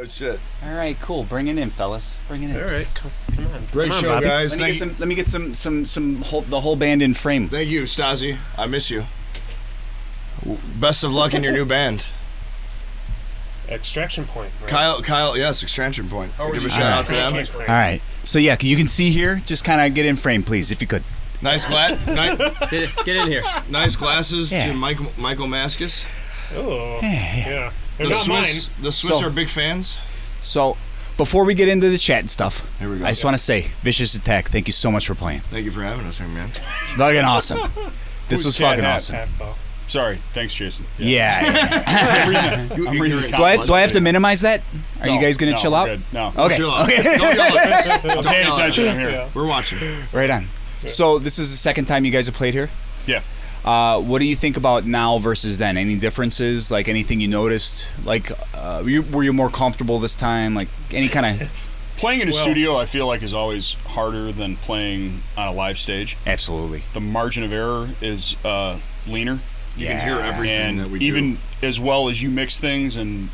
Oh shit! All right, cool. Bring it in, fellas. Bring it in. All right, come on. Great show, Bobby. guys. Let me get the whole band in frame. Thank you, Stasi. I miss you. Best of luck in your new band. Extraction Point. Right? Kyle, yes, Extraction Point. Give a shout out to them. All right. So yeah, you can see here. Just kind of get in frame, please, if you could. Nice Get in here. Nice glasses Yeah. to Michael Maskus. Oh, yeah. They're The not Swiss, mine. the Swiss So- are big fans. So before we get into the chat and stuff, Here we go. I just want to say, Vicious Attack, thank you so much for playing. Thank you for having us here, man. It's fucking awesome. This was fucking awesome. Sorry. Thanks, Jason. Yeah. I'm reading Do I have to minimize that? Are you guys gonna chill we're out? Good. No. Okay. Chill out. Okay. Don't yell at us. I'm paying attention. I'm here. Yeah. We're watching. Right on. So this is the second time you guys have played here. Yeah. What do you think about now versus then? Any differences? Like anything you noticed? Like, were you more comfortable this time? Like any kind of? Playing in a studio, I feel like, is always harder than playing on a live stage. Absolutely. The margin of error is leaner. You can hear everything And that we do. even as well as you mix things and,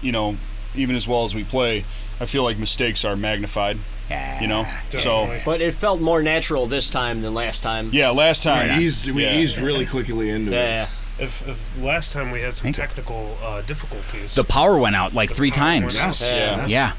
even as well as we play, I feel like mistakes are magnified, Definitely. So, But it felt more natural this time than last time. yeah, last time. We eased really quickly into it. Yeah. If last time we had some technical difficulties. The power went out like 3 power times. went out. Yeah. Yeah.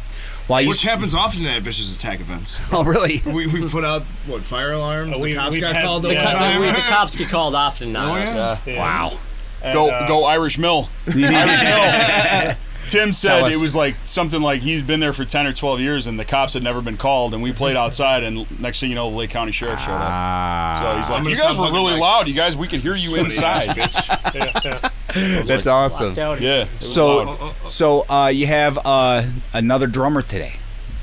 Well, Which happens often at Vicious Attack events. Oh, really? We put out, fire alarms? The cops we've got had- called yeah. all the time. The cops get called often now. Oh, yeah? Yeah. Wow. And, Go Irish Mill. Irish Mill. Tim Tell said us. it was like something like he's been there for 10 or 12 years and the cops had never been called and we played outside and next thing you know the Lake County Sheriff showed up. So he's like, gonna you stop guys were hugging really Mike." loud. You guys, we could hear you inside. yeah. That's awesome. Yeah. So you have another drummer today.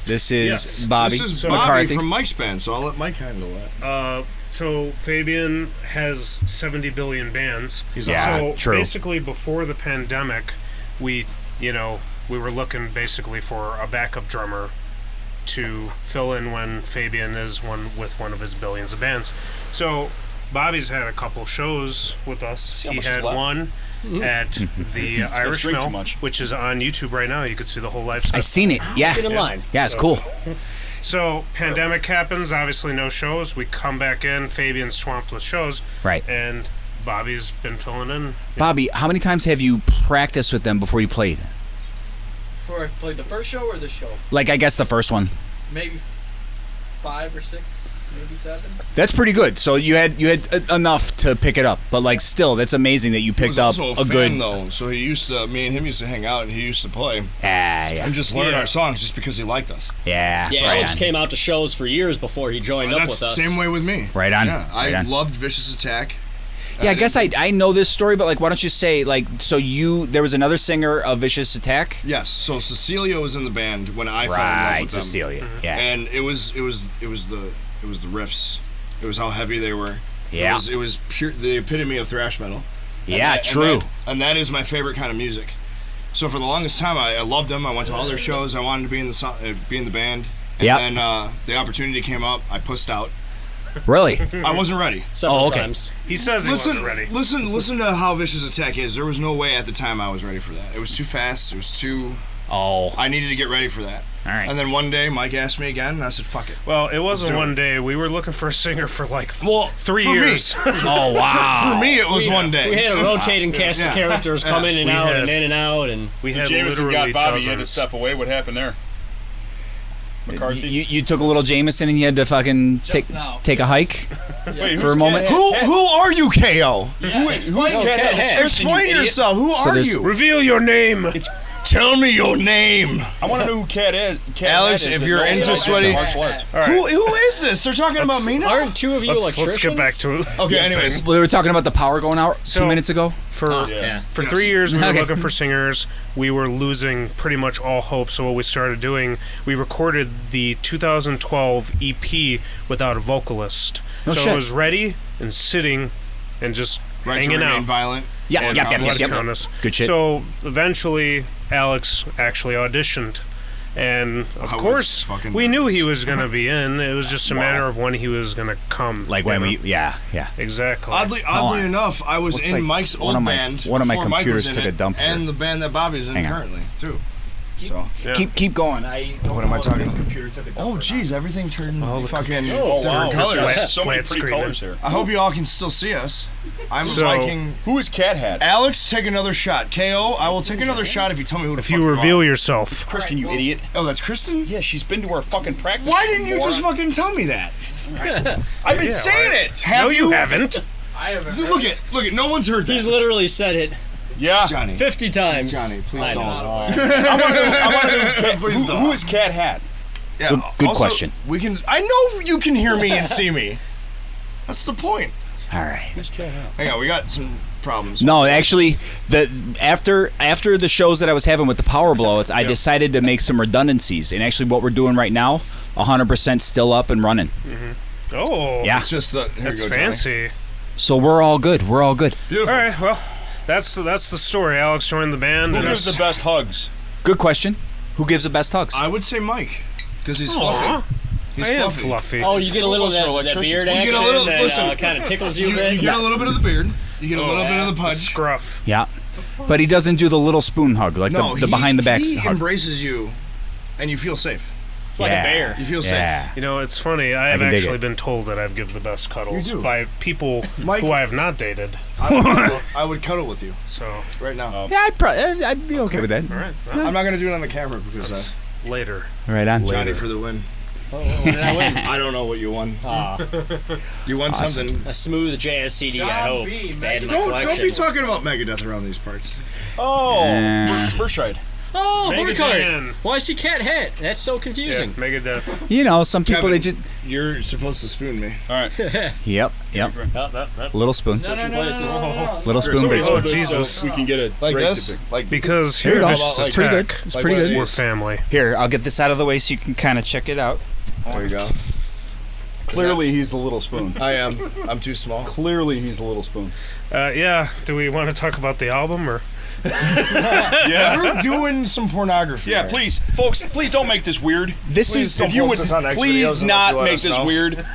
This is Yes. Bobby This is Bobby McCarthy. from Mike's band, so I'll let Mike handle that. So Fabian has 70 billion bands. Yeah, so true. basically before the pandemic, we were looking basically for a backup drummer to fill in when Fabian is with one of his billions of bands. So Bobby's had a couple shows with us. how He much is had left. one at the Irish drink too Mill, much. which is on YouTube right now. You can see the whole live I set. seen it. Yeah. Get in line. Yeah, it's cool. So pandemic happens, obviously no shows. We come back in, Fabian's swamped with shows. Right. And Bobby's been filling in. Bobby, how many times have you practiced with them before you played? Before I played the first show or this show? Like, I guess the first one. Maybe 5 or 6, maybe 7. That's pretty good. So you had enough to pick it up, but like still, that's amazing that you He picked was up also a fan, good. though, so me and him used to hang out, and he used to play Yeah. and just learn our songs just because he liked us. Yeah. Yeah, Right Alex on. came out to shows for years before he joined up That's with the us. same way with me. Right on. Yeah, Right I on. loved Vicious Attack. Yeah, I guess I know this story, but like, why don't you say like, so there was another singer of Vicious Attack. Yes, so Cecilia was in the band when I fell in love Right, with them. Cecilia. Yeah. And it was the riffs. It was how heavy they were. Yeah. It was pure, the epitome of thrash metal. Yeah, true. And that is my favorite kind of music. So for the longest time, I loved them. I went to all their shows. I wanted to be in the band. And Yep. then the opportunity came up. I pussed out. Really? I wasn't ready. Several okay. times. He says he wasn't ready. Listen to how Vicious Attack is. There was no way at the time I was ready for that. It was too fast. It was too. Oh. I needed to get ready for that. All right. And then one day, Mike asked me again, and I said, "Fuck it." Well, it wasn't do it. one day. We were looking for a singer for like 3 for me. years. Oh wow. For me, it was one day. We had a rotating cast of characters come in and We out had- and in and out, and we had Jameson literally got Bobby. You had to dozens. step away. What happened there? McCarthy? You took a little Jameson and you had to fucking Just now. take a hike Wait, for a moment. Who are you, KO? Who's Cat Cat Head. Explain yourself. Who So are there's- you? Reveal your name. Tell me your name. I want to know who Cat is. Cat Alex, Head is if in you're all into the sweaty- martial arts. All right. Who is this? They're talking about me now. aren't two of you electricians? Let's get back to it. Okay, anyways. We were talking about the power going out 2 So- minutes ago. For Yeah. for 3 years, we were Okay. looking for singers. We were losing pretty much all hope. So what we started doing, we recorded the 2012 EP without a vocalist. No so shit. it was ready and sitting and just Right to hanging remain out. violent. Yeah, And yep. count us. Good shit. So eventually, Alex actually auditioned. And of I was course, fucking we knew nervous. he was going to be in. It was just a matter of when he was going to come. Like when we, yeah. Exactly. Oddly on. enough, I was Looks in like Mike's one old of my- band. one of my before Mike computers was in took a it, dump here. and the band that Bobby's in Hang on. currently too. So. Yeah. Keep going. I don't What am know I if talking this about? computer took it down Oh, or geez, everything turned fucking Oh, wow. different Colors. colors. Flat- So many flat pretty screen. colors here. I hope you all can still see us. I'm So- liking. Who is Cat Hat? Alex, take another shot. KO, I will take another shot if you tell me who to If you reveal yourself. Kristen, you idiot. Oh, that's Kristen? Yeah, she's been to our fucking practice. Why didn't you moron. just fucking tell me that? I've been Yeah, saying right. it. Have No, you haven't. Look at, no one's heard that. He's literally said it Yeah. Johnny. 50 times. Johnny, please I don't. know. I want to know Please don't. who is Cat Hat? Yeah, Good also, question. We can. I know you can hear me and see me. That's the point. All right. Hang on, we got some problems. No, actually, after the shows that I was having with the Power Blow, I decided to make some redundancies. And actually, what we're doing right now, 100% still up and running. Oh. Yeah. It's just here That's you go, Johnny. fancy. So we're all good. We're all good. Beautiful. All right, well, that's the story. Alex joined the band. Who and gives the best hugs? Good question. Who gives the best hugs? I would say Mike, because he's Aw, fluffy. He's I am fluffy. fluffy. Oh, you get a little of Two of us are that electricians. beard You action get a little- that listen, kind of tickles you a You bit. get a little bit of the beard. You get a little bit of the The pudge. scruff. Yeah. But he doesn't do the little spoon hug, like No, the behind the back he hug. embraces you, and you feel safe. It's like a bear. You feel Yeah. You know, it's funny. I have can dig actually it. been told that I've given the best cuddles You do. by people Mike- who I have not dated. I would cuddle with you So, right now. Yeah, I'd be okay with that. all right. Well, I'm not gonna do it on the camera because later. Right on. Johnny for the win. What did I win? I don't know what you won. Ah, You won something. a smooth jazz CD, I John hope. B, to add to my Don't collection. be talking about Megadeth around these parts. Oh, Uh, Burscheid. Oh, Megadeth. Burkhardt. Why is he cat hat? That's so Yeah, confusing. Megadeth. You know, some people Kevin. they just. You're supposed to spoon me. All right. Yep. Little spoon. Little spoon, big Oh, spoon. Jesus. So we can get it Like right this? to big. Like Because Here you here go. this How is about It's pretty good. tech. It's Like pretty one of good. We're these? family. Here, I'll get this out of the way so you can kind of check it out. there you go. Clearly, he's the little spoon. I am. I'm too small. Clearly, he's the little spoon. Yeah. Do we want to talk about the album or? Yeah. We're doing some pornography. Yeah, here. please, folks, please don't make this weird. This Please is don't If you post would this on X videos please unless not you let make us this know. weird.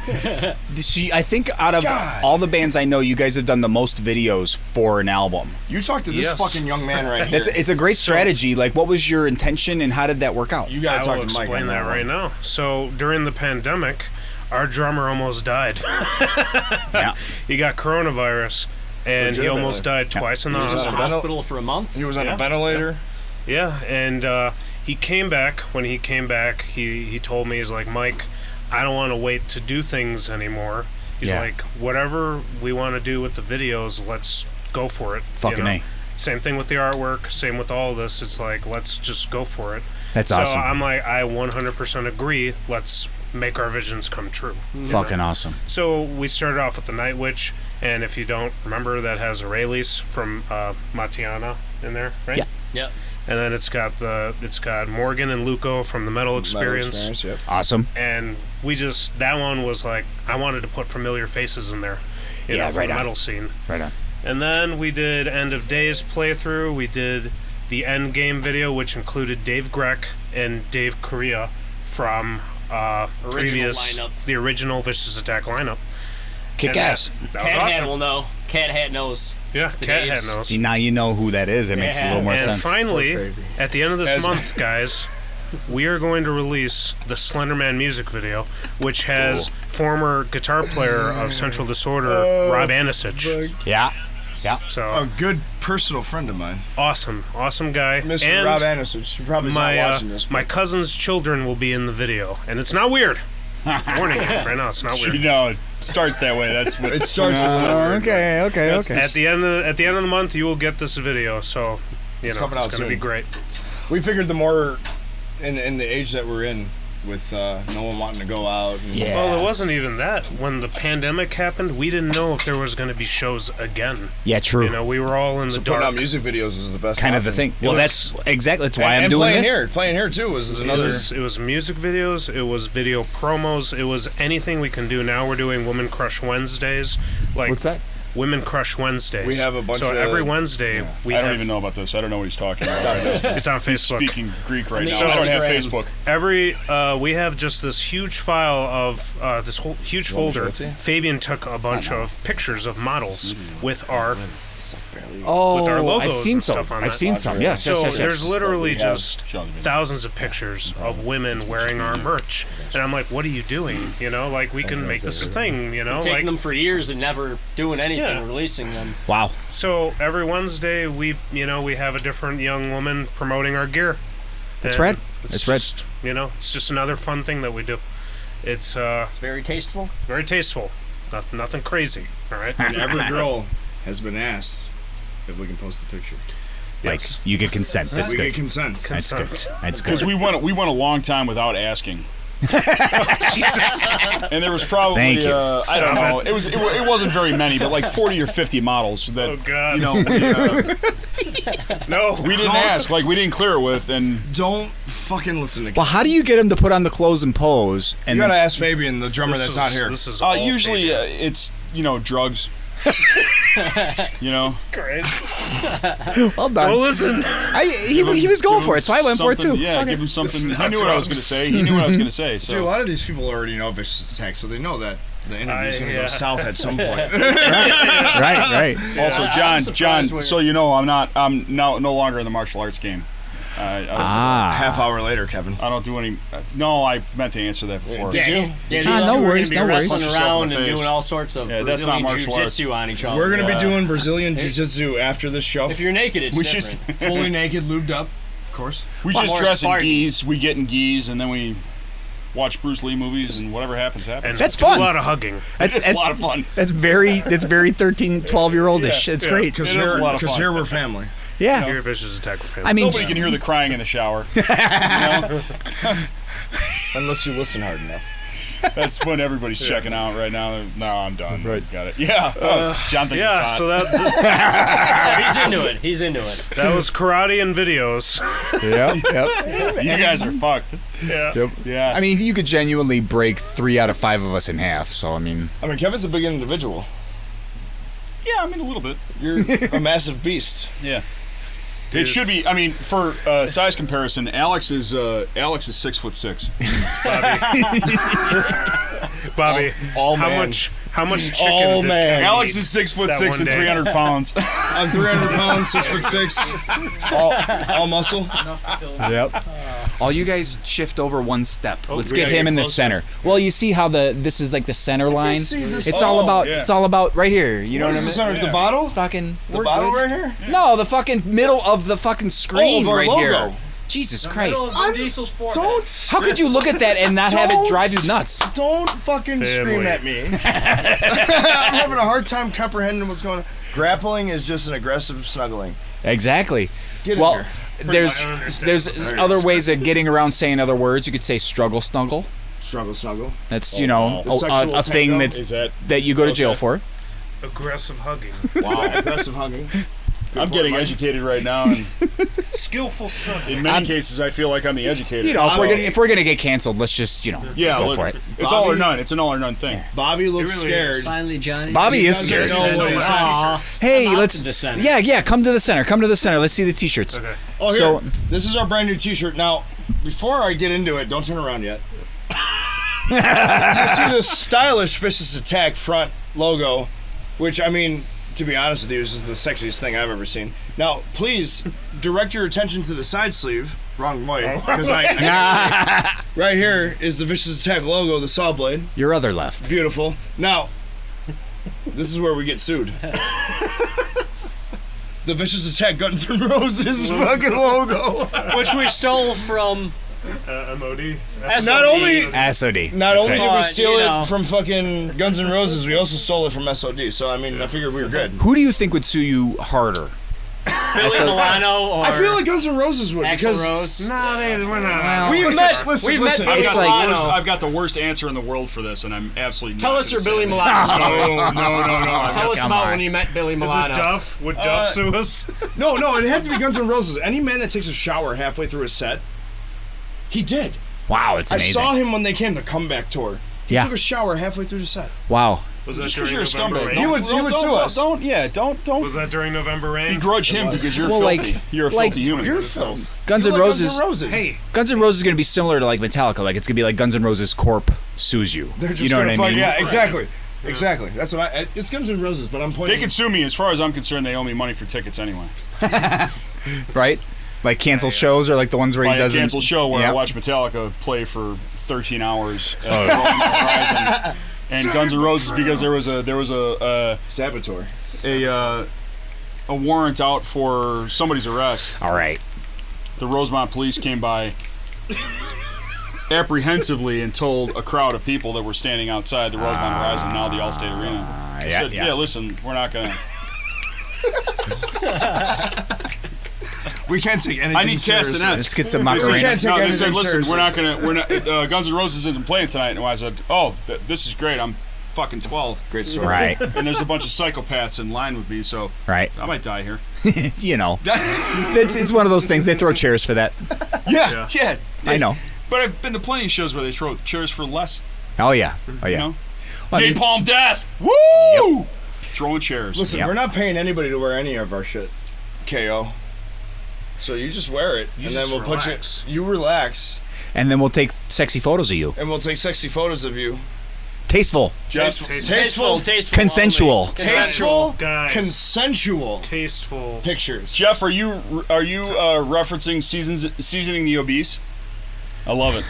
See, I think out of all the bands I know, you guys have done the most videos for an album. You talk to this Yes. fucking young man right here. It's a great strategy. Like, what was your intention and how did that work out? You gotta I talk will to Mike. explain on that one. right now. So during the pandemic, our drummer almost died. Yeah. He got coronavirus, and he almost died twice in the He was hospital. on a Hospital for a month. He was on Yeah. a ventilator. Yeah, and he came back. When he came back, he told me, he's like, Mike, I don't want to wait to do things anymore. He's Yeah. like, whatever we want to do with the videos, let's go for it. Fucking A. Same thing with the artwork. Same with all this. It's like, let's just go for it. That's So awesome. I'm like, I 100% agree. Let's make our visions come true. Fucking awesome. So we started off with the Night Witch, and if you don't remember, that has a release from Matiana in there, right? Yeah. Yep. And then it's got Morgan and Luco from the Metal Experience, Yep. Awesome. and that one was like, I wanted to put familiar faces in there, you Yeah, know, for right the on. metal scene. Right on. And then we did End of Days playthrough. We did the End Game video, which included Dave Grech and Dave Correa from lineup. the original Vicious Attack lineup. Kick And ass. That was Cat awesome. Hat will know. Cat Hat knows. Yeah, The Cat days. Hat knows. See, now you know who that is. It makes a little more And sense. finally, Poor Favy. at the end of this As- month, guys, we are going to release the Slenderman music video, which has former guitar player of Central Disorder, Rob Anisich. Yeah. Yeah. So A good personal friend of mine, awesome guy. Mr. And Rob Anisich. He probably not my watching this. my cousin's children will be in the video, and it's not weird. Warning you right now, it's not You weird. know, it starts that way. That's what It starts a little weird. Okay. At the end of the month, you will get this video. So It's know coming out it's going to be soon. great. We figured the more in the age that we're in, with no one wanting to go out. And Yeah. Well, it wasn't even that. When the pandemic happened, we didn't know if there was going to be shows again. Yeah, true. You know, we were all in the So putting dark. out music videos is the best. kind of the option. thing. Well, was- that's exactly. That's why And I'm doing playing this. here. Playing here too was another. It was music videos. It was video promos. It was anything we can do. Now we're doing Women Crush Wednesdays. Like What's that? Women Crush Wednesdays. We have a bunch So of- every Wednesday we I have. don't even know about this. I don't know what he's talking about. It's on He's Facebook. speaking Greek right the now. I don't have Instagram. Facebook. We have just this huge file of this whole huge want me to folder. show it to you? Fabian took a bunch of pictures of models with our Oh, with our logos I've seen and some. stuff on I've that. seen some. Yes, So yes, yes, yes. there's literally Well, we have just shown them. thousands of pictures of women wearing our merch, and I'm like, what are you doing? You know, like we can make this a thing. You know, Taking like them for years and never doing anything, Yeah. releasing them. Wow. so every Wednesday we have a different young woman promoting our gear. That's And rad. it's That's rad. just, it's just another fun thing that we do. It's It's very tasteful. very tasteful. Nothing crazy. All right. And every girl has been asked if we can post the picture. Like Yes. you get consent. That's we good. get consent. That's good. That's Because good. we went a long time without asking. Jesus. And there was probably Thank you. I don't Stop know. it. It wasn't very many, but like 40 or 50 models that Oh God. you know No. we didn't ask, like we didn't clear it with, and Don't fucking listen to. Well, how do you get him to put on the clothes and pose? You And gotta then, ask Fabian, the drummer that's not here. This is all usually fake. it's drugs. Great. well Don't done. listen. He was going for it, so I went for it too. Something- Yeah, Okay. give him something. He not knew what I was going to drugs. say. He knew what I was going to say. See, a So lot of these people already know Vicious Attack, so they know that the interview's gonna yeah. go south at some point. Right. also, I'm John, surprised we're- so you know, I'm no longer in the martial arts game. Half hour later, Kevin. I don't do any. No, I meant to answer that before. Did you? Did Ah, these no two were worries, gonna be no worries. wrestling Punch yourself in around the and face. doing all sorts of Yeah, that's not Brazilian martial arts. jiu-jitsu on each other. We're gonna Yeah. be doing Brazilian Jiu-Jitsu after this show. If you're naked, it's We different. just Fully naked, lubed up, of course. we just more dress in Spartan. gis. We get in gis, and then we watch Bruce Lee movies, and whatever happens, happens. And That's do fun. A lot of hugging. It's a lot of fun. That's very 13, 12-year-oldish. It's great. Because It is a lot of fun. here we're family. Yeah. Your Vicious Attack with family. I mean, Nobody can hear the crying in the shower. Unless you listen hard enough. That's when everybody's checking out right now. No, I'm done. Right. Got it. Yeah. John thinks it's yeah. hot. So that He's into it. He's into it. that was karate and videos. Yep. You guys are fucked. Yeah. Yep. Yeah. I mean, you could genuinely break 3 out of 5 of us in half. So I mean, Kevin's a big individual. yeah, I mean a little bit. You're a massive beast. Yeah. It should be. I mean, for size comparison, Alex is 6'6". Bobby, All how man. much chicken All did man. Kevin Alex eat? is 6'6" That and one day. 300 pounds. I'm 300 pounds, 6'6", all muscle. Enough to fill yep. All you guys shift over one step. Let's we get gotta him get in the closer. center. Well, you see how this is like the center line. see this. It's all Oh, about. yeah. It's all about right here. You know What what I is mean? the center? Yeah. The bottle? It's fucking. The we're bottle good. right here? No, the fucking middle of the fucking screen of our right logo. here. Jesus Christ! Diesel's forehead. Don't. How could you look at that and not have it drive you nuts? Don't fucking scream Family. at me. I'm having a hard time comprehending what's going on. Grappling is just an aggressive snuggling. Exactly. Get in Well, here. there's I don't understand. there's There it other is. ways of getting around saying other words. You could say struggle snuggle. Struggle, snuggle. That's wow. The sexual a thing tango? that's Is that? that you go to jail Okay. for. Aggressive hugging. Wow. Aggressive hugging. I'm getting educated right now, and Skillful son. in many cases, I feel like I'm the educator. You know, if we're gonna get canceled, let's just yeah, go look, for it. it's all or none. It's an all or none thing. Bobby looks It really is. scared. Finally, Johnny. Bobby is doesn't scared. know what he's Aw. Hey, I'm out let's to the center. yeah, come to the center. Come to the center. Let's see the t-shirts. Okay. Oh, here. So- This is our brand new T-shirt. Now, before I get into it, don't turn around yet. You see this stylish Vicious Attack front logo, which, I mean, to be honest with you, this is the sexiest thing I've ever seen. Now, please direct your attention to the side sleeve. Wrong way, because right here is the Vicious Attack logo, the saw blade. Your other left. Beautiful. Now, this is where we get sued. The Vicious Attack Guns N' Roses fucking logo. Which we stole from. MOD. Not only SOD. Not That's only right. did we steal you know. it from fucking Guns N' Roses, we also stole it from SOD. So I mean, I figured we were good. Who do you think would sue you harder? Billy Milano or I feel like Guns N' Roses would Axl because Rose. No, we're not. We've Listen, met. listen, We've listen. met Billy It's like- Milano. I've got the worst answer in the world for this, and I'm absolutely Tell not us your gonna say Billy it. Milano. No. Tell us Come about on. when you met Billy Is it Milano. Duff? Would Duff sue us? no, it'd have to be Guns N' Roses. Any man that takes a shower halfway through a set, he did. Wow, it's amazing. I saw him when they came the comeback tour. He Yeah. took a shower halfway through the set. Wow. Was that Just during because you're a November scumbag. rain? You would sue us. Don't Was that during November rain? begrudge him because you're Well, filthy. like- You're a like- filthy human. You're filth. Guns You're N' like Roses. Guns N' Roses. Hey, Guns N' Roses is gonna be similar to like Metallica. Like it's gonna be like Guns N' Roses Corp sues you. They're just You know what gonna I fuck, mean? yeah, exactly. Exactly. That's what it's Guns N' Roses, but I'm pointing. They can sue me. As far as I'm concerned, they owe me money for tickets anyway. Right? Like canceled shows or like the ones where he Like a doesn't. canceled show where I Yep. watched Metallica play for 13 hours at Rolling Horizon and Guns N' Roses because there was a Saboteur. warrant out for somebody's arrest. All right. The Rosemont police came by apprehensively and told a crowd of people that were standing outside the Rosemont Horizon, now the Allstate Arena. They said, yeah, listen, we're not going to... We can't take anything I need seriously. castanets. Let's get some We Macarena. can't take No, they anything said, listen, seriously. we're not, Guns N' Roses isn't playing tonight. And I said, this is great. I'm fucking 12. Great story. Right. And there's a bunch of psychopaths in line with me, so Right. I might die here. You know. It's one of those things. They throw chairs for that. Yeah. I know. But I've been to plenty of shows where they throw chairs for less. Oh, yeah. Oh, You yeah. know? Well, I mean- Napalm death. Woo! Throwing chairs. Listen, Yep. we're not paying anybody to wear any of our shit. KO. So you just wear it, and then just we'll relax. put you relax, And then we'll take sexy photos of you. and we'll take sexy photos of you. Tasteful. Jeff, Tasteful. Consensual. Tasteful, Guys. consensual Tasteful. pictures. Jeff, are you referencing seasoning the obese? I love it.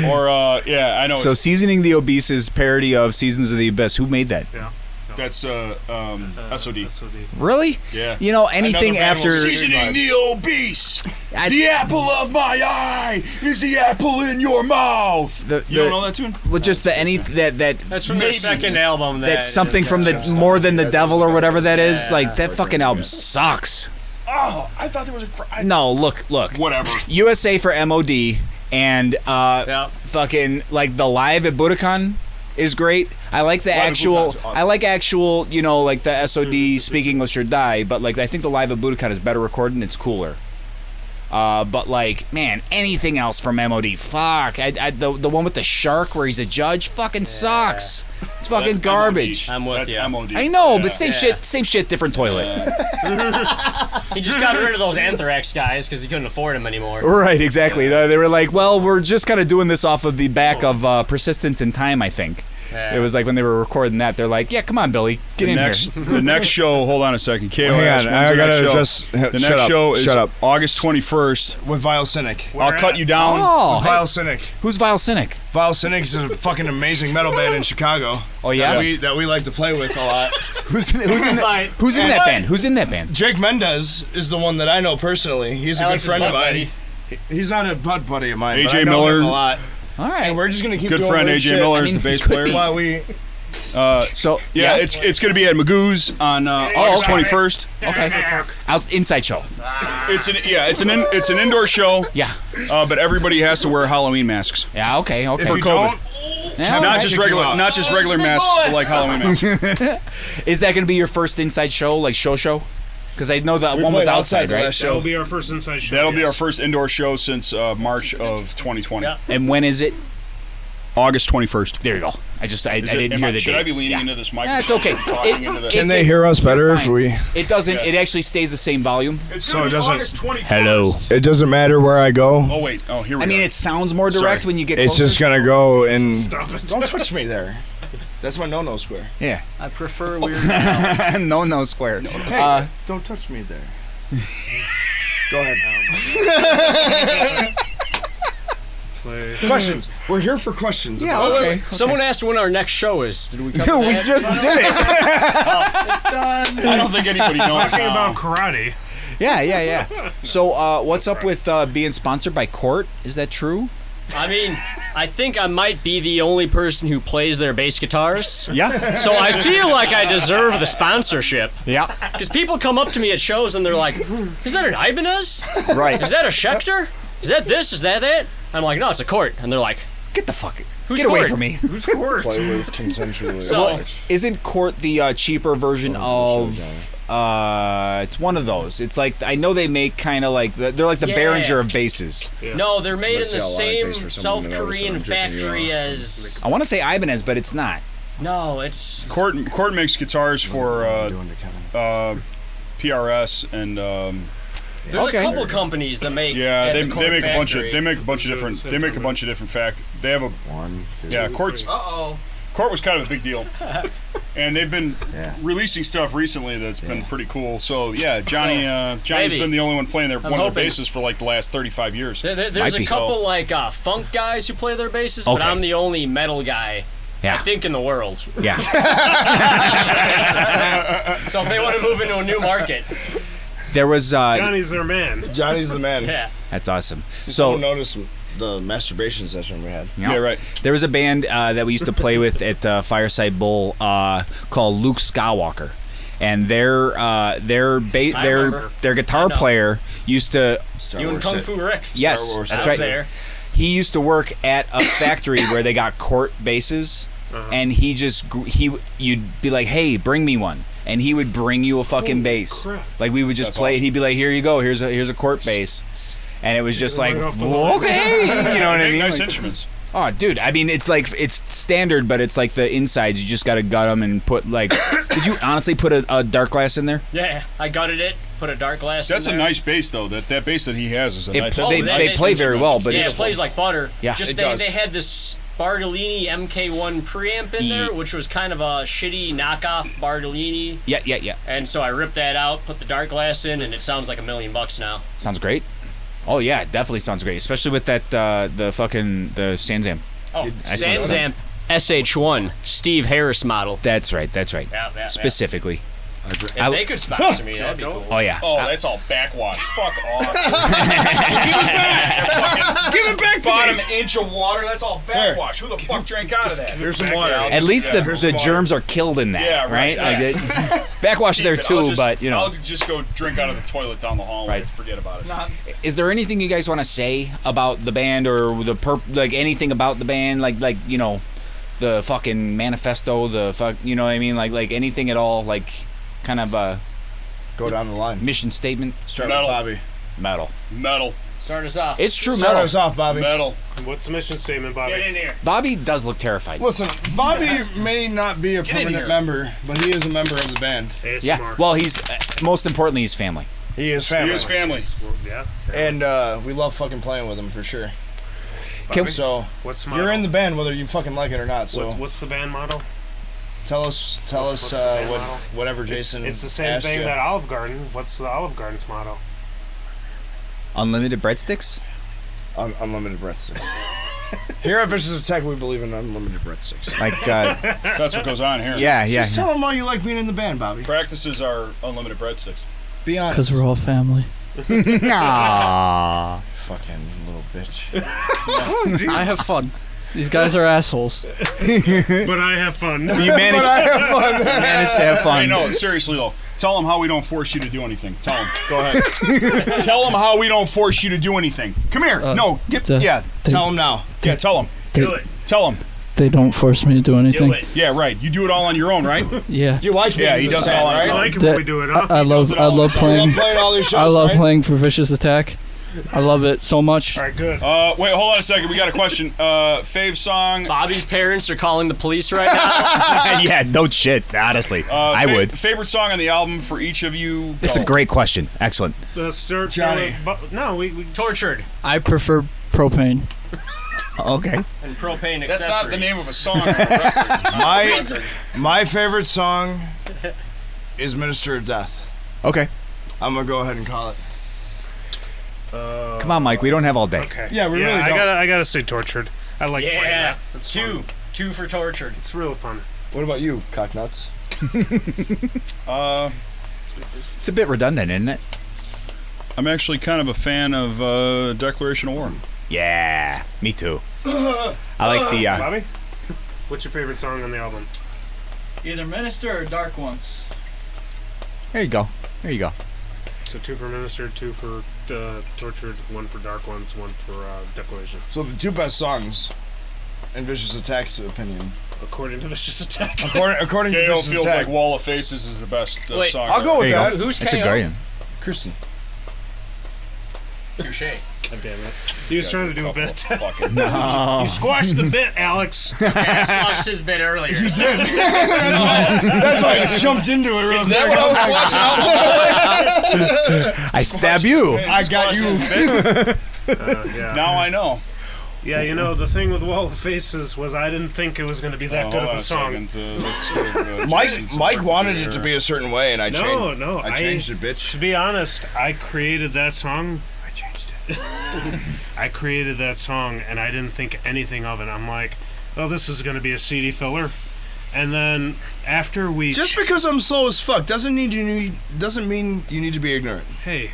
Or yeah, I know. So Seasoning the Obese is parody of Seasons of the Abyss. Who made that? Yeah. that's SOD. Really? Yeah. You know, anything Another band will after... Seasoning the obese. That's- The apple of my eye is the apple in your mouth. You don't know that tune? Well, just the any that That's from the s- second album. That's something from the More Than the Devil or whatever that is. Like that fucking album sucks. Oh, I thought there was a. No, look. Whatever. USA for MOD and fucking like the live at Budokan is great. I like the Live at actual. Budokan's awesome. I like actual. You know, like the SOD Speak English or Die. But like I think the live at Budokan is better recorded and it's cooler. But like, man, anything else from MOD? Fuck. The one with the shark where he's a judge fucking sucks. It's fucking That's garbage. I'm with That's you. MOD. I know, Yeah. but same shit, different toilet. He just got rid of those Anthrax guys because he couldn't afford them anymore. Right, exactly. They were like, well, we're just kind of doing this off of the back of Persistence in Time, I think. Yeah. It was like when they were recording that, they're like, yeah, come on, Billy, get in here. The next show. Hold on a second. KOS. Hang on, when's I the next gotta show? just- The shut next up, show is shut up. August 21st. With Vile Cynic. I'll cut you down. Oh, hey, Vile Cynic. who's Vile Cynic? Vile Cynic is a fucking amazing metal band in Chicago. Oh, yeah? That we like to play with a lot. Who's in that band? Who's in that band? Jake Mendez is the one that I know personally. He's a Alex good friend is of my mine. buddy. He's not a bud buddy of mine. but AJ I know Miller. him a lot. All right. And we're just gonna keep Good doing friend weird AJ shit Miller is I the mean, bass he could player. be. while we. So Yeah, it's going to be at Magoo's on August 21st. okay. Inside show. It's an indoor show. Yeah. But everybody has to wear Halloween masks. Yeah. Okay. Okay. If you COVID. don't, Yeah, all Not right. just regular masks, but like Halloween masks. Is that going to be your first inside show, like show? Because I know that we one was played outside, the right? last That'll show. be our first inside show. That'll be yes. our first indoor show since March of 2020. Yeah. And when is it? August 21st. There you go. I didn't hear the Should date. I be leaning into this microphone? That's okay. Talking into the- Can they hear us better if fine. we? It doesn't. It actually stays the same volume. It's So gonna it be doesn't- August 21st. It doesn't matter where I go. Oh wait. Oh, here we I go. mean, it sounds more direct Sorry. when you get It's closer. just gonna go and. Stop it. Don't touch me there. That's my no-no square. Yeah. I prefer weird now. no square. Hey, don't touch me there. Go ahead. Questions. We're here for questions. Yeah, about okay. this. Someone asked when our next show is. Did we cover we that? just did it. I don't think anybody knows Talking now. about karate. Yeah. So, what's up with being sponsored by Court? Is that true? I mean, I think I might be the only person who plays their bass guitars. Yeah. So I feel like I deserve the sponsorship. Yeah. Because people come up to me at shows and they're like, is that an Ibanez? Right. Is that a Schecter? Is that this? Is that it? I'm like, no, it's a Court. And they're like, Get the fuck. Who's Get away Court? from me. Who's court? Play with consensually. So- Isn't Court the cheaper version of? It's one of those. It's like I know they make kind of like they're like the Yeah. Behringer of basses. no, they're made in Let's the see how long it takes same for South someone to notice Korean I'm jerking you factory off. as. I want to say Ibanez, but it's not. No, it's. Court makes guitars for Doing to Kevin. PRS and There's Okay. a couple companies that make. yeah, at they the Court make a bunch of factory. different they make a bunch of different they have a 1, 2. yeah Court's Uh-oh. Court was kind of a big deal. And they've been releasing stuff recently that's been pretty cool. So, yeah, Johnny's maybe. been the only one playing one of hoping. their basses for like the last 35 years. There's a couple like funk guys who play their basses, but Okay. I'm the only metal guy. Yeah. I think in the world. Yeah. So if they want to move into a new market, There was. Johnny's their man. Johnny's the man. yeah. That's awesome. So So. notice the masturbation session we had. Yeah. Yeah, right. There was a band that we used to play with at Fireside Bowl called Luke Skywalker, and their remember. guitar I know. player used to. Star You and Wars Kung did. Fu Rick. Yes, Star Wars that's did. right. There. He used to work at a factory where they got Court basses, and you'd be like, "Hey, bring me one." And he would bring you a fucking Holy bass. crap. Like we would just That's play it. awesome. He'd be like, "Here you go. Here's a Court bass." And it was just like, Right off the line. okay, you know what I Big, mean? nice Like, instruments. oh, dude, I mean, it's standard, but it's like the insides. You just gotta gut them and put like. Did you honestly put a dark glass in there? Yeah, I gutted it. Put a dark glass. That's in a there. nice bass, though. That bass that he has is a nice. They they- play very well, but Yeah, it's it plays like butter. Yeah. Just It they does. had this Bartolini MK1 preamp in there, which was kind of a shitty knockoff Bartolini. yeah. And so I ripped that out, put the dark glass in, and it sounds like $1 million now. Sounds great. Oh yeah, it definitely sounds great, especially with that the Sanzam. Oh, Excellent. Sanzam SH1, Steve Harris model. That's right. Yeah. Specifically. If I- they could sponsor me, that'd be cool. Oh yeah. Oh, that's all backwash. Fuck off. Give it back. Give it back to Bottom inch of water. That's all backwash. Who the fuck drank out of that? Here's some water. At least Yeah, the germs are killed in that, Yeah, right. Like backwash there Keep it. I'll too, just- but you know. I'll just go drink out of the toilet down the hallway. Right. Forget about it. Is there anything you guys want to say about the band or like anything about the band, like you know, the fucking manifesto, the fuck, you know what I mean, like anything at all, like kind of a Go down the line. mission statement? Start Metal. with Bobby. Metal. Start us off. It's true Start metal. us off, Bobby. Metal. What's the mission statement, Bobby? Get in here. Bobby does look terrified. Listen, Bobby may not be a in permanent here. member, but he is a member of the band. ASMR. Yeah. Well, he's most importantly, he's family. He is family. He is family. Well, yeah. And we love fucking playing with him for sure. Can- So What's the motto? you're in the band whether you fucking like it or not. So What's the band motto? tell us what's the band motto? whatever Jason. It's the same asked thing you. that Olive Garden. What's the Olive Garden's motto? Unlimited breadsticks. Unlimited breadsticks. Here at Vicious Attack, we believe in unlimited breadsticks. Like, That's what goes on here. yeah. Just tell them why you like being in the band, Bobby. Practices are unlimited breadsticks. Be honest. Because we're all family. Aww. Fucking little bitch. I have fun. These guys are assholes. But I have fun. You managed to have fun. Hey, no, seriously though. Tell them how we don't force you to do anything. Tell them. Go ahead. Tell them how we don't force you to do anything. Come here. No, get. the- Yeah. Tell them now. Yeah. Tell them. Do it. Tell them. They don't force me to do anything. Do it. Yeah. Right. You do it all on your own, right? Yeah. You like Yeah, being he in this does it band, all on his I own. like it That- when we do it, huh? I love it all I love the time. You love playing. playing all these shows, I love right? playing for Vicious Attack. I love it so much. All right, good. Wait. Hold on a second. We got a question. Fave song. Bobby's parents are calling the police right now. Yeah, no shit. Honestly, I would. Favorite song on the album for each of you. It's a Go. great question. Excellent. Start Johnny. No, we Tortured I prefer propane. Okay. and propane accessories. That's not the name of a song. on the record. My favorite song is Minister of Death. Okay. I'm gonna go ahead and call it. Come on, Mike. We don't have all day. Okay. Yeah, we really I don't. gotta say tortured. I like playing Yeah. that. It's Two. fun. 2 for tortured. It's really fun. What about you, cocknuts? It's a bit redundant, isn't it? I'm actually kind of a fan of Declaration of War. Yeah. Me too. I like the. Bobby, what's your favorite song on the album? Either Minister or Dark Ones. There you go. There you go. So 2 for Minister, 2 for Tortured, 1 for Dark Ones, 1 for Declaration. So the two best songs, in Vicious Attack's opinion, According to Vicious Attack. according to KO Vicious feels Attack, like Wall of Faces is the best Wait, song. I'll go with There you that. go. Who's That's a KO? great one. Kristen. Touche. God damn it. He was trying to do a bit. Fucking You squashed the bit, Alex. I squashed his bit earlier. That's why I jumped into it real Is that what I was watching out? I stab you. I got you. Yeah. Now I know. Yeah, you know, the thing with Wall of Faces was I didn't think it was going to be that good of a song. Mike wanted it to be a certain way, and I changed. No, I changed it, bitch. To be honest, I created that song. I changed it. I created that song, and I didn't think anything of it. I'm like, oh, this is going to be a CD filler. And then after we... Just because I'm slow as fuck doesn't mean you need to be ignorant. Hey.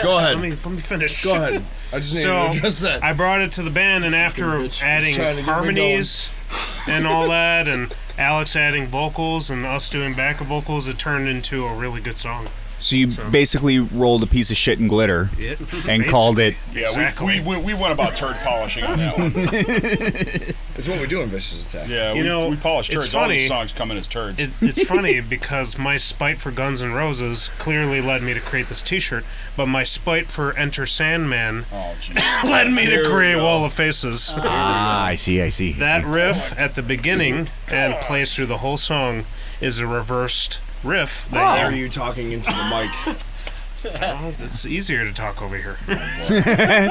Go ahead. Let me finish. Go ahead. I just need to address that. I brought it to the band, and after adding harmonies and all that, and Alex adding vocals and us doing backup vocals, it turned into a really good song. So you basically rolled a piece of shit in glitter and called it. Yeah, Exactly. we went about turd polishing on that one. It's what we do in Vicious Attack. Yeah, we polish turds. All these songs come in as turds. It's funny because my spite for Guns N' Roses clearly led me to create this T-shirt, but my spite for Enter Sandman led me to create Wall of Faces. I see. That riff at the beginning and plays through the whole song is a reversed riff. Why are you talking into the mic? Well, it's easier to talk over here. The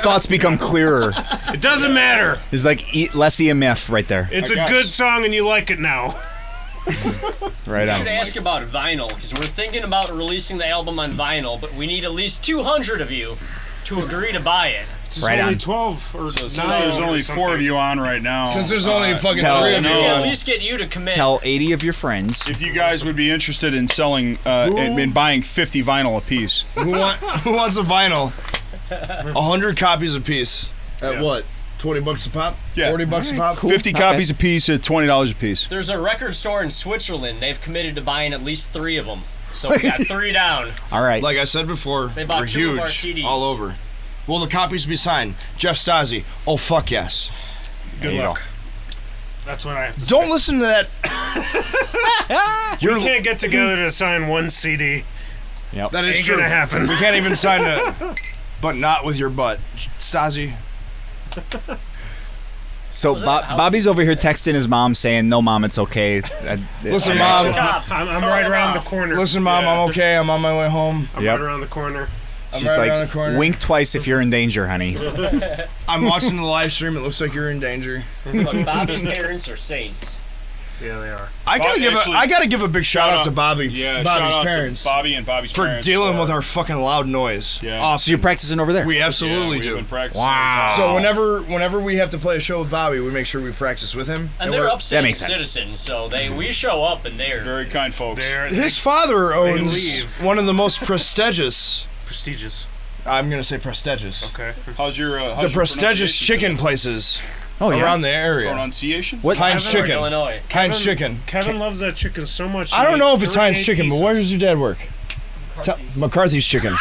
thoughts become clearer. It doesn't matter. It's like less EMF right there. It's a good song and you like it now. Right I on. should ask about vinyl, because we're thinking about releasing the album on vinyl, but we need at least 200 of you to agree to buy it. There's Right only on. 12 or Since 9 there's or only something. 4 of you on right now. Since there's only fucking tell- 3 of you. We No. at least get you to commit. Tell 80 of your friends. If you guys would be interested in selling and buying 50 vinyl apiece. Who wants a vinyl? 100 copies a piece. At what? $20 a pop? Yeah. $40 a pop? 50 copies apiece at $20 a piece. There's a record store in Switzerland. They've committed to buying at least 3 of them. So we got 3 down. All right. Like I said before, They bought we're 2 of our huge CDs. all over. Will the copies be signed? Jeff Stasi. Oh, fuck yes. Good There you luck. That's what I have to Don't say. listen to that. We can't get together to sign one CD. That is Ain't true. gonna happen. We can't even sign it. But not with your butt. Stasi. So Was that- how- Bobby's over here texting his mom saying, "No, mom, it's okay." Listen, Call the Mom. cops. I'm Call right them around the off. corner. Listen, Mom, I'm okay. I'm on my way home. I'm Yep. right around the corner. She's right around the like, corner. "Wink twice if you're in danger, honey." I'm watching the live stream. It looks like you're in danger. Look, Bobby's parents are saints. Yeah, they are. I gotta give a big shout out to Bobby. Yeah, Bobby's shout out parents. to Bobby and Bobby's for parents dealing with our fucking loud noise. Yeah. So you're practicing over there. We Yeah, absolutely we've do. been practicing. Wow. So whenever we have to play a show with Bobby, we make sure we practice with him. And they're we're- upstanding makes sense. citizens, so we show up and they're Very kind folks. They're His father owns leave. one of the most prestigious. prestigious. I'm gonna say prestigious. Okay. How's your The prestigious chicken places around the area. Pronunciation? What? Heinz Kevin- Chicken. Illinois. Heinz Chicken. Kevin loves that chicken so much. I don't know if it's Heinz 38 Chicken, but pieces. where does your dad work? McCarthy's Chicken.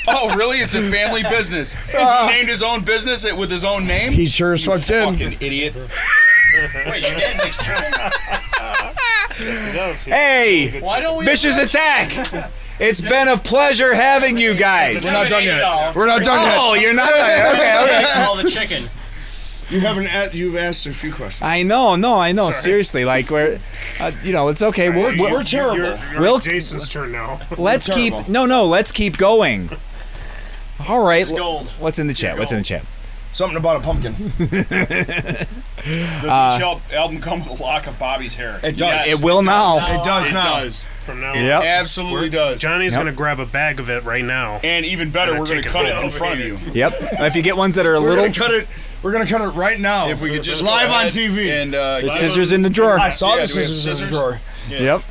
Oh, really? It's a family business. He named his own business with his own name? He sure as fuck did. Fucking idiot. Wait, your dad makes chicken? He does. Hey, Why don't we? Vicious Attack! It's been a pleasure having you guys. We're not done yet. $7.80. We're not done yet. Oh, you're not. Okay. All the chicken. You've asked a few questions. I know. Seriously, like we're, it's okay. We're terrible. You're We'll- Jason's turn now. Let's keep. terrible. Let's keep going. All right. Gold. What's in the chat? What's in the chat? Something about a pumpkin. Does each album come with a lock of Bobby's hair? It does. It will now. It does It now. does. From now Yep. on. Absolutely does. Johnny's Yep. gonna grab a bag of it right now. And even better, And we're going take to it cut it right in over front of here. you. Yep. If you get ones that are a We're little, gonna cut it. We're gonna cut it right now. If we could just live go on ahead TV. And the scissors in the drawer. I saw Yeah, the do we have scissors in the scissors? drawer. Yep.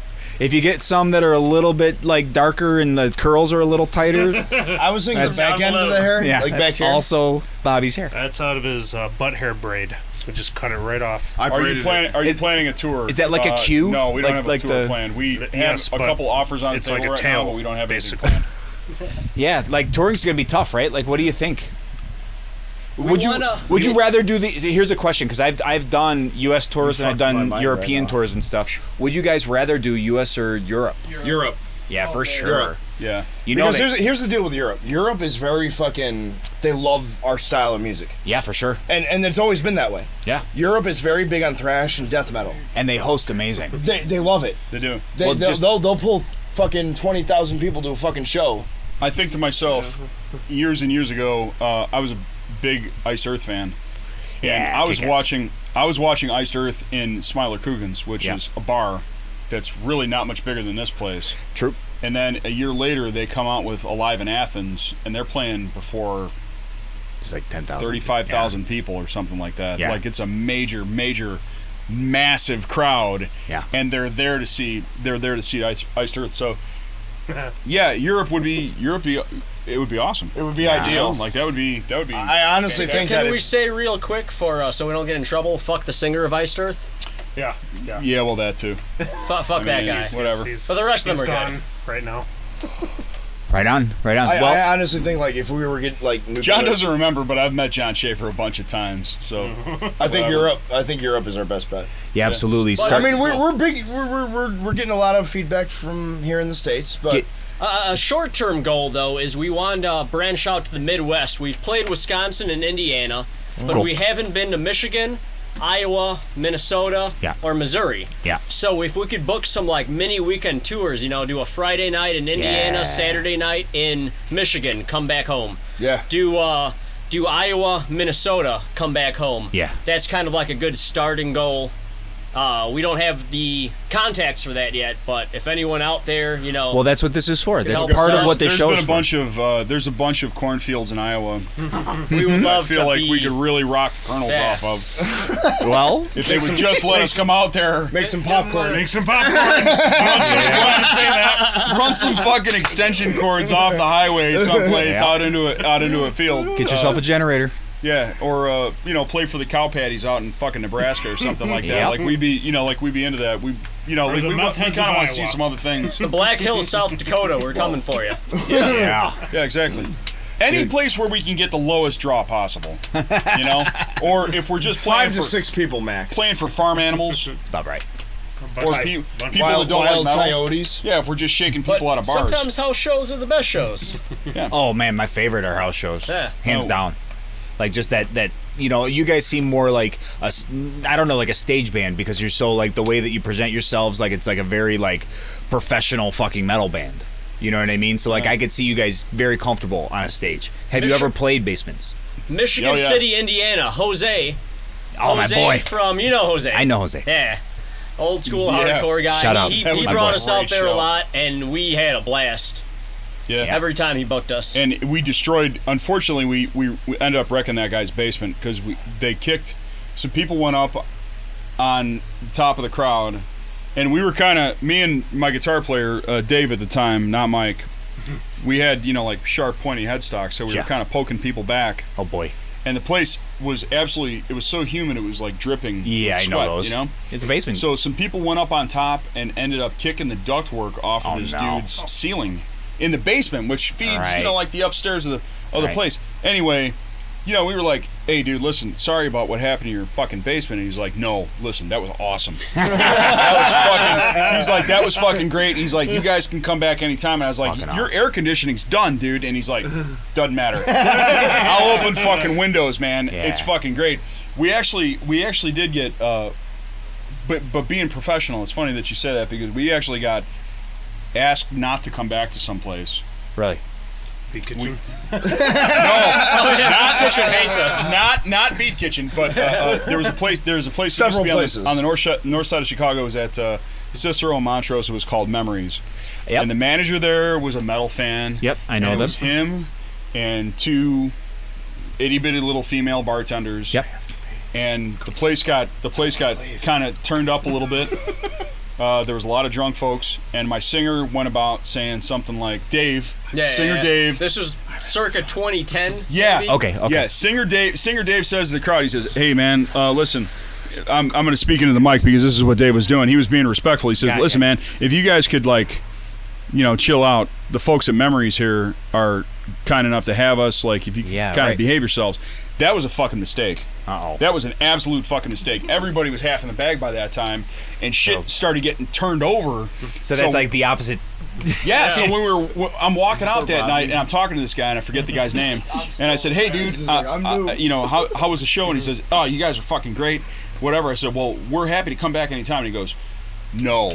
If you get some that are a little bit like darker and the curls are a little tighter, I was thinking the That's- back end of the hair, yeah, like that's back here. also Bobby's hair. That's out of his butt hair braid. We just cut it right off. I Are you braided planning? it. Are you planning a tour? is that like a queue? No, we don't Like- have a like tour the- planned. We have Yes, a but couple offers on the it's table like a right tail, now, but we don't have anything basically. planned. Yeah, like touring's gonna be tough, right? Like, what do you think? Would wanna- you rather do the? Here's a question, because I've done U.S. tours and I've fucked my done mind European right now. tours and stuff. Would you guys rather do U.S. or Europe? Europe. Yeah, for sure. Europe. Yeah. You know, Because here's the deal with Europe. Europe is very fucking. They love our style of music, yeah, for sure. and it's always been that way. Yeah, Europe is very big on thrash and death metal. and they host amazing. They love it. They do. They, Well, they'll, just- they'll pull fucking 20,000 people to a fucking show I think to myself, years and years ago, I was a big Iced Earth fan, and Yeah, I was kick-ass. watching Iced Earth in Smiler Coogan's, which Yeah. is a bar that's really not much bigger than this place. True. And then a year later, they come out with Alive in Athens, and they're playing before It's like 10,000. 35,000 people or something like that. Yeah. Like it's a major, massive crowd. Yeah. And they're there to see Iced Earth. So yeah, Europe would be awesome. It would be You know? ideal. Like that would be. I honestly think that Can we if, say real quick so we don't get in trouble? Fuck the singer of Iced Earth. Yeah. Yeah, well, that too. Fuck that mean, guy. Whatever. But the rest of He's them are gone good. right now. Right on. I Well, honestly think like if we were getting like nuclear, John doesn't remember, but I've met John Schaefer a bunch of times. So I think whatever. Europe is our best bet. yeah, absolutely. I mean, we're big. We're getting a lot of feedback from here in the States, but Get- A short-term goal, though, is we want to branch out to the Midwest. We've played Wisconsin and Indiana, but Cool. we haven't been to Michigan, Iowa, Minnesota, Yeah. or Missouri. Yeah. So if we could book some like mini weekend tours, do a Friday night in Indiana, Yeah. Saturday night in Michigan, come back home. yeah. Do Iowa, Minnesota, come back home. Yeah. That's kind of like a good starting goal. We don't have the contacts for that yet, but if anyone out there, well, that's what this is for. That's help part us of out. what this There's show been is a bunch of there's a bunch of cornfields in Iowa. we would I love feel to like be, we could really rock the kernels Yeah. off of for. Well, if they would just let us come out there. Make some popcorn. Make some popcorn. Run some fucking extension cords off the highway someplace Yeah. out into a field. get yourself a generator. Yeah, or play for the cow patties out in fucking Nebraska or something like that. Yep. Like we'd be into that. We like, the we meth kind heads of of want to see Iowa. some other things. the Black Hills, South Dakota. We're coming for you. Yeah. Yeah, exactly. Any place where we can get the lowest draw possible, or if we're just playing 5 to 6 people max. playing for farm animals It's about right. or people that Wild don't like metal. coyotes. Yeah, if we're just shaking But people out of bars. sometimes house shows are the best shows. Oh man, my favorite are house shows. Yeah. Hands Oh. down. Like just that you guys seem more like like a stage band because you're so like the way that you present yourselves like it's like a very like professional fucking metal band. You know what I mean? So like I could see you guys very comfortable on a stage. Have you ever played basements? Michigan Oh, yeah. City, Indiana. Jose. Oh Jose my boy. from Jose. I know Jose. Yeah. Old school Yeah. hardcore guy. Shout out. He That was a brought boy. us out Great there a show. lot, and we had a blast yeah. every time he booked us. And we destroyed. Unfortunately, we ended up wrecking that guy's basement because they kicked. Some people went up on the top of the crowd, and we were kind of me and my guitar player Dave at the time, not Mike. We had like sharp, pointy headstocks, so we Yeah. were kind of poking people back. Oh boy. And the place was absolutely. It was so humid, it was like dripping. Yeah, with I know sweat, those. You know. It's a basement. So some people went up on top and ended up kicking the ductwork off of Oh, this no. dude's ceiling in the basement, which feeds Right. like the upstairs of the Right. place. Anyway, we were like, "Hey, dude, listen, sorry about what happened in your fucking basement." And he's like, "No, listen, that was awesome. He's like, that was fucking great." He's like, "You guys can come back anytime." And I was like, Fucking "Your awesome. air conditioning's done, dude." And he's like, "Doesn't matter. I'll open fucking windows, man. Yeah. It's fucking great." We actually did get. But being professional, it's funny that you say that because we actually got asked not to come back to someplace. really. Beat kitchen. Kitchen hates us. Not Beat Kitchen, but there was a place. That used to Several be places. on the north side of Chicago. It was at Cicero and Montrose. It was called Memories. Yep. And the manager there was a metal fan. Yep, I know and it them. was him and two itty bitty little female bartenders. Yep. And the place got kind of turned up a little bit. There was a lot of drunk folks, and my singer went about saying something like, "Dave, singer Dave." This was circa 2010. Yeah. maybe? Okay. Yeah, singer Dave says to the crowd, he says, "Hey man, listen, I'm going to speak into the mic because this is what Dave was doing. He was being respectful. He says, Gotcha. "Listen, man, if you guys could chill out. The folks at Memories here are kind enough to have us. Like, if you kind right. of behave yourselves." That was a fucking mistake. Uh-oh. That was an absolute fucking mistake. Everybody was half in the bag by that time, and shit So- started getting turned over. So that's like the opposite. Yeah, so I'm walking out that night and I'm talking to this guy and I forget the guy's name, and I said, "Hey, dude, how was the show?" And he says, "Oh, you guys are fucking great, whatever." I said, "Well, we're happy to come back anytime." And he goes, no.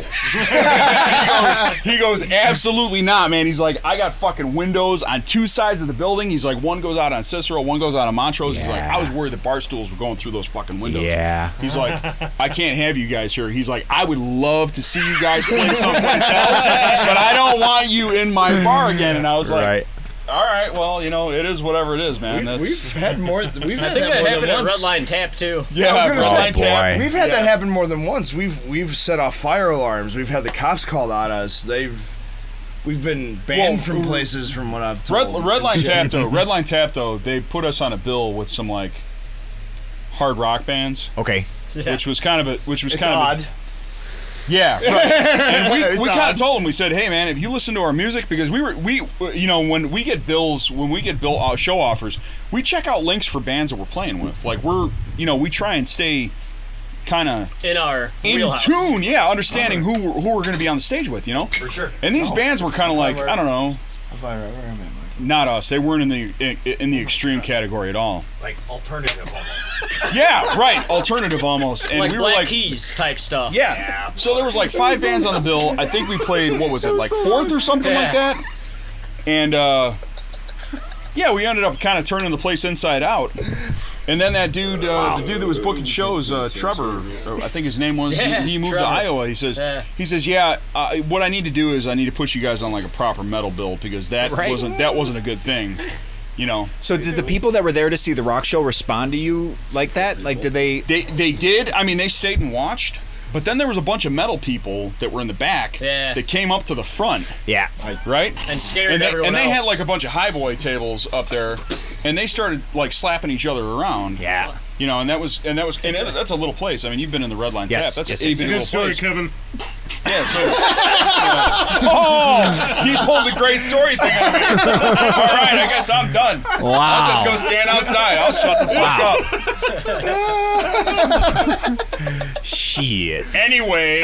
he goes, absolutely not, man. He's like, I got fucking windows on 2 sides of the building. He's like, one goes out on Cicero, one goes out on Montrose. He's like, I was worried the bar stools were going through those fucking windows. Yeah. He's like, I can't have you guys here. He's like, I would love to see you guys play someplace else, but I don't want you in my bar again. And I was like, Right. all right, well, you know, it is whatever it is, man. We've had more. We've I had think that that more happened than at once. Red Line Tap too. Yeah, I was gonna Red say, Line Tap. boy. We've had that Yeah. happen more than once. We've set off fire alarms. We've had the cops called on us. We've been banned from places from what I've told. Red Line Tap though. Red Line Tap though. They put us on a bill with some like hard rock bands, Okay. which was kind of It's odd. Yeah, right. And It's we kind odd. of told him, we said, hey man, if you listen to our music, because we you know, when we get show offers, we check out links for bands that we're playing with. Like we try and stay kind of In our in wheelhouse. tune, understanding who we're going to be on the stage with, you know. For sure. And these bands were kind of like, I don't know, Like not us. They weren't in the extreme category at all. Like alternative almost. Yeah, right, alternative almost. And Like we were Black like, Keys type stuff. yeah. So there was like 5 bands on the bill. I think we played, what was it, like 4th or something like that? And yeah, we ended up kind of turning the place inside out. And then that dude, the dude that was booking shows, Trevor, I think his name was, Yeah, he moved Trevor. to Iowa. He says, what I need to do is I need to put you guys on like a proper metal bill because that Right. wasn't a good thing, you know. So did the people that were there to see the rock show respond to you like that? Like, did they? They did. I mean, they stayed and watched. But then there was a bunch of metal people that were in the back that came up to the front, Yeah. right? And scared And they, everyone and they else. had like a bunch of highboy tables up there, and they started like slapping each other around. Yeah. You know, and that's a little place. I mean, you've been in the Red Line Yes, Tap. That's yes, a yes, itty yes. bitty little place. Kevin. Yeah. So. Oh, he pulled a great story thing on me. All right, I guess I'm done. Wow. I'll just go stand outside. I'll shut the fuck up. Shit. Anyway.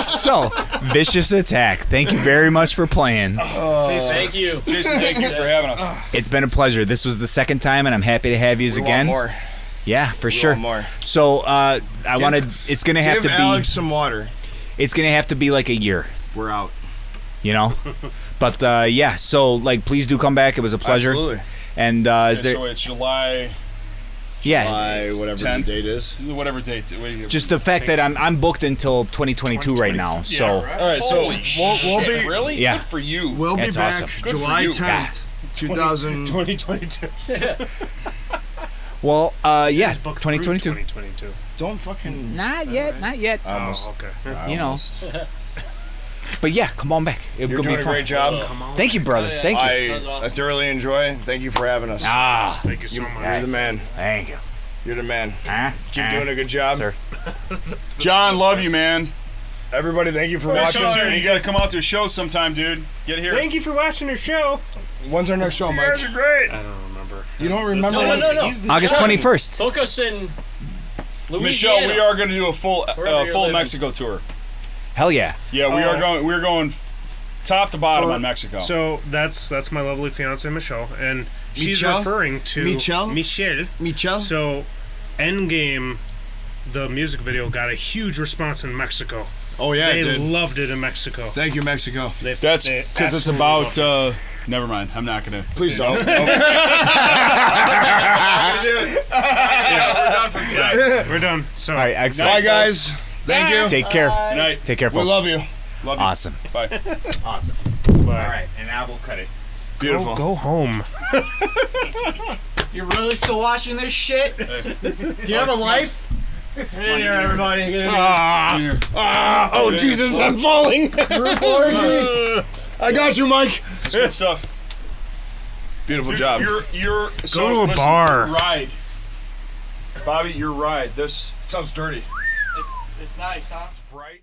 So, Vicious Attack. Thank you very much for playing. Thank you. Jason, thank you for having us. It's been a pleasure. This was the second time, and I'm happy to have you We again. want more. Yeah, for We sure. want more. So, I wanted. It's gonna have Give to be. Alex some water. It's gonna have to be like a year. We're out. You know. But yeah. So, like, please do come back. It was a pleasure. Absolutely. And is there? So it's July. Yeah. July, whatever 10th. the date is. Whatever date. Just the fact that I'm booked until 2022 right now. So. All right, so Holy we'll be shit, really? Yeah. Good for you. we'll be That's back awesome. Good for July you. 10th, 2000. 2022. Well, yeah. Book through 2022. 2022. Don't fucking. Not yet. Not yet. Almost. Oh, okay. You know. But yeah, come on back. It You're could doing be a fun. great job. Thank you, brother. Thank you. I thoroughly enjoy. Thank you for having us. Ah, Thank you so much. You're the man. thank you. You're the man. Huh? Keep doing a good job. Sir. John, love you, man. Everybody, thank you for Hey, watching. Sean, you got to come out to a show sometime, dude. Get here. Thank you for watching the show. When's our next show, Mike? great. I don't remember. You don't remember? No. August 21st. Book us in Louisiana. Michelle, we are going to do a full Wherever you're living. Mexico tour. Hell yeah. Yeah, we're going top to bottom on Mexico. So that's my lovely fiance Michelle, and she's Michelle? referring to Michelle? Michelle. So, So, Endgame, the music video got a huge response in Mexico. oh yeah, They it did. loved it in Mexico. Thank you, Mexico. That's they because it's absolutely about. loved Never mind. I'm not gonna. Please don't. We're done for tonight. it. We're done. So, All right, excellent. Bye, guys. Thank you. Take care. Good night. Take care, We folks. love you. Love you. Awesome. Bye. Awesome. bye. and now we'll cut it. Beautiful. Go home. You're really still watching this shit? Do you have a life? Get in here, everybody. Get in here. Oh Jesus, I'm falling. Group orgy. I got you, Mike. That's good stuff. Beautiful Dude, job. You're so, to a listen, bar. your ride. Bobby, your ride. This Sounds dirty. It's nice, huh? bright.